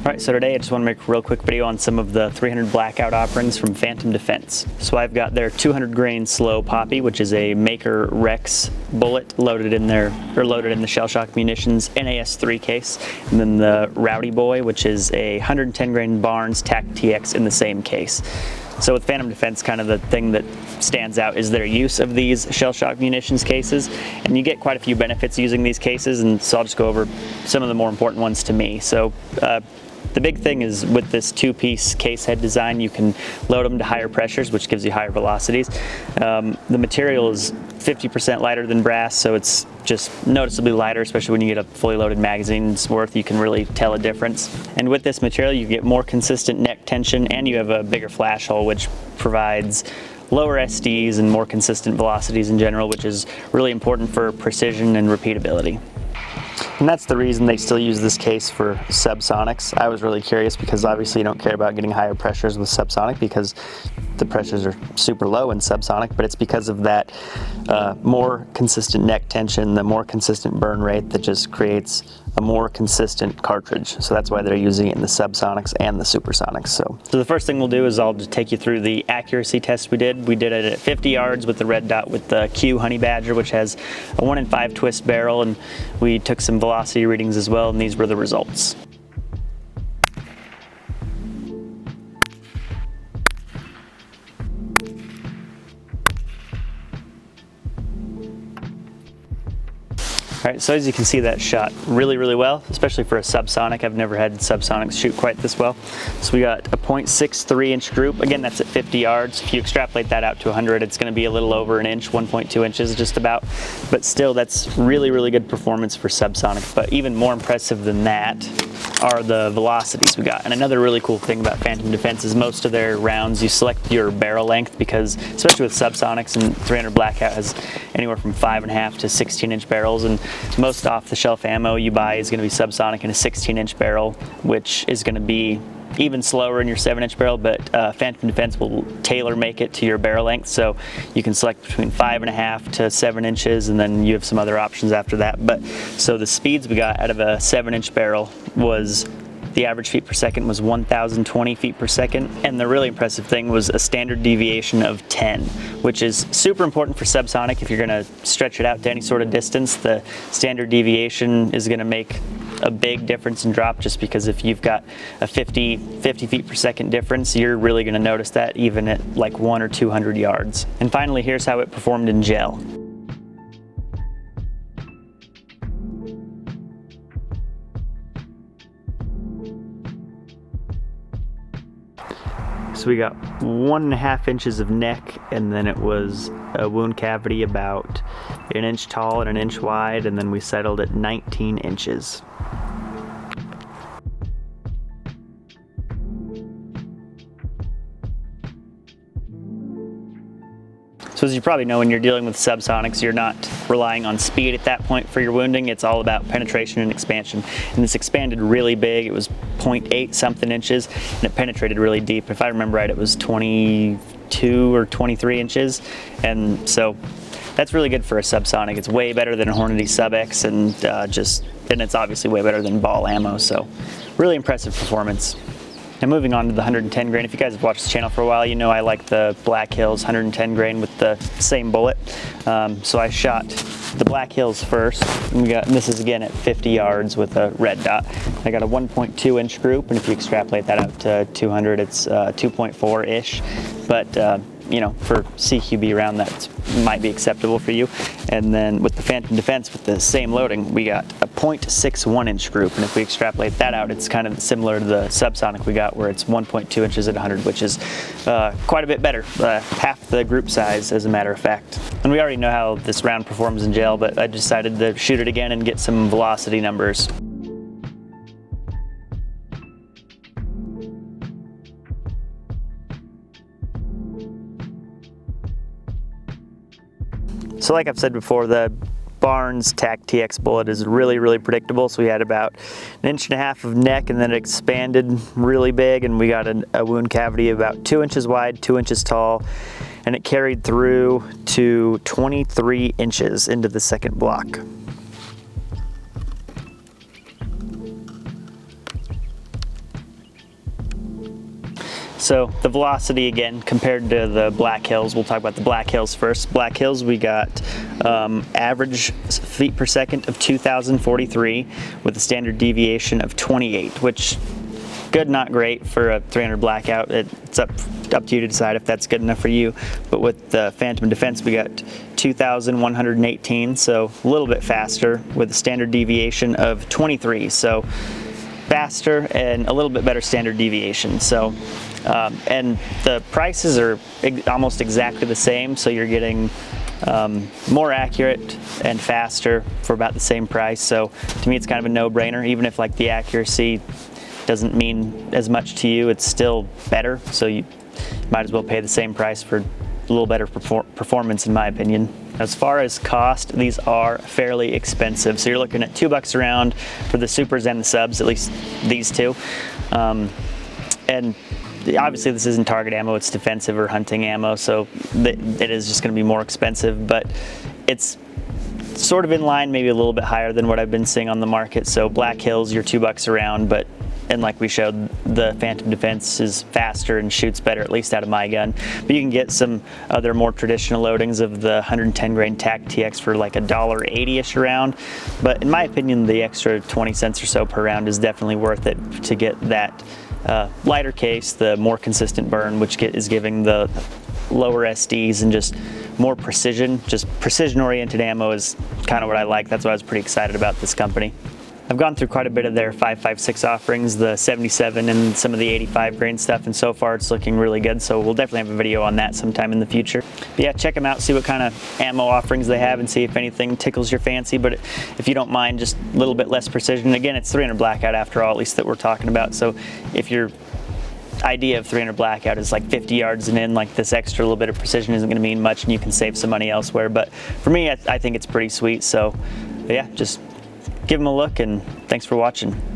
Alright, so today I just want to make a real quick video on some of the 300 blackout operings from Phantom Defense. So I've got their 200 grain slow poppy, which is a Maker Rex bullet loaded in the shell shock munitions NAS3 case, and then the Rowdy Boy, which is a 110 grain Barnes TAC TX in the same case. So with Phantom Defense, kind of the thing that stands out is their use of these shell shock munitions cases, and you get quite a few benefits using these cases, and so I'll just go over some of the more important ones to me. So the big thing is with this two-piece case head design, you can load them to higher pressures, which gives you higher velocities. The material is 50% lighter than brass, so it's just noticeably lighter, especially when you get a fully loaded magazine's worth. You can really tell a difference. And with this material, you get more consistent neck tension, and you have a bigger flash hole, which provides lower SDs and more consistent velocities in general, which is really important for precision and repeatability. And that's the reason they still use this case for Subsonics. I was really curious because obviously you don't care about getting higher pressures with Subsonic because the pressures are super low in Subsonic, but it's because of that more consistent neck tension, the more consistent burn rate that just creates a more consistent cartridge. So that's why they're using it in the Subsonics and the Supersonics. So the first thing we'll do is I'll just take you through the accuracy test we did. We did it at 50 yards with the red dot with the Q Honey Badger, which has a 1 in 5 twist barrel, and we took some velocity readings as well, and these were the results. Alright, so as you can see, that shot really, really well, especially for a Subsonic. I've never had Subsonics shoot quite this well. So we got a .63 inch group. Again, that's at 50 yards. If you extrapolate that out to 100, it's going to be a little over an inch, 1.2 inches just about. But still, that's really, really good performance for Subsonic. But even more impressive than that are the velocities we got. And another really cool thing about Phantom Defense is most of their rounds, you select your barrel length because, especially with Subsonics, and 300 Blackout has anywhere from 5.5 to 16 inch barrels, and most off-the-shelf ammo you buy is going to be Subsonic in a 16 inch barrel, which is going to be even slower in your 7-inch barrel, but Phantom Defense will tailor make it to your barrel length, so you can select between 5.5 to 7 inches, and then you have some other options after that. But so the speeds we got out of a 7-inch barrel was, the average feet per second was 1,020 feet per second, and the really impressive thing was a standard deviation of 10, which is super important for Subsonic. If you're going to stretch it out to any sort of distance, the standard deviation is going to make a big difference in drop, just because if you've got a 50 feet per second difference, you're really going to notice that even at like 100 or 200 yards. And finally, here's how it performed in gel. So we got 1.5 inches of neck, and then it was a wound cavity about 1 inch tall and 1 inch wide, and then we settled at 19 inches. So as you probably know, when you're dealing with Subsonics, you're not relying on speed at that point for your wounding. It's all about penetration and expansion. And this expanded really big. It was 0.8 something inches, and it penetrated really deep. If I remember right, it was 22 or 23 inches. And so that's really good for a Subsonic. It's way better than a Hornady Sub-X, and it's obviously way better than ball ammo. So really impressive performance. And moving on to the 110 grain, if you guys have watched the channel for a while, you know I like the Black Hills 110 grain with the same bullet. So I shot the Black Hills first, and this is again at 50 yards with a red dot. I got a 1.2 inch group, and if you extrapolate that out to 200, it's 2.4-ish. But you know, for CQB round, that might be acceptable for you. And then with the Phantom Defense, with the same loading, we got a 0.61 inch group, and if we extrapolate that out, it's kind of similar to the Subsonic we got, where it's 1.2 inches at 100, which is quite a bit better, half the group size, as a matter of fact. And we already know how this round performs in gel, but I decided to shoot it again and get some velocity numbers. So like I've said before, the Barnes TAC TX bullet is really, really predictable. So we had about 1.5 inches of neck, and then it expanded really big, and we got a wound cavity about 2 inches wide, 2 inches tall, and it carried through to 23 inches into the second block. So the velocity again compared to the Black Hills, we'll talk about the Black Hills first. Black Hills, we got average feet per second of 2,043 with a standard deviation of 28, which good, not great for a 300 blackout. It's up to you to decide if that's good enough for you. But with the Phantom Defense, we got 2,118, so a little bit faster with a standard deviation of 23. So faster and a little bit better standard deviation. So, and the prices are almost exactly the same. So you're getting more accurate and faster for about the same price. So to me, it's kind of a no-brainer. Even if like the accuracy doesn't mean as much to you, it's still better. So you might as well pay the same price for a little better performance, in my opinion. As far as cost, these are fairly expensive. So you're looking at $2 a round for the supers and the subs, at least these two. And obviously this isn't target ammo, it's defensive or hunting ammo, so it is just going to be more expensive, but it's sort of in line, maybe a little bit higher than what I've been seeing on the market. So Black Hills, you're $2 a round, and like we showed, the Phantom Defense is faster and shoots better, at least out of my gun. But you can get some other more traditional loadings of the 110 grain TAC TX for like $1.80-ish a round. But in my opinion, the extra 20 cents or so per round is definitely worth it to get that lighter case, the more consistent burn, which is giving the lower SDs and just more precision. Just precision-oriented ammo is kind of what I like. That's why I was pretty excited about this company. I've gone through quite a bit of their 5.56 offerings, the 77 and some of the 85 grain stuff, and so far it's looking really good, so we'll definitely have a video on that sometime in the future. But yeah, check them out, see what kind of ammo offerings they have, and see if anything tickles your fancy. But if you don't mind just a little bit less precision, again, it's 300 blackout after all, at least that we're talking about, so if your idea of 300 blackout is like 50 yards and in, like this extra little bit of precision isn't going to mean much and you can save some money elsewhere. But for me, I think it's pretty sweet, so yeah, just give them a look, and thanks for watching.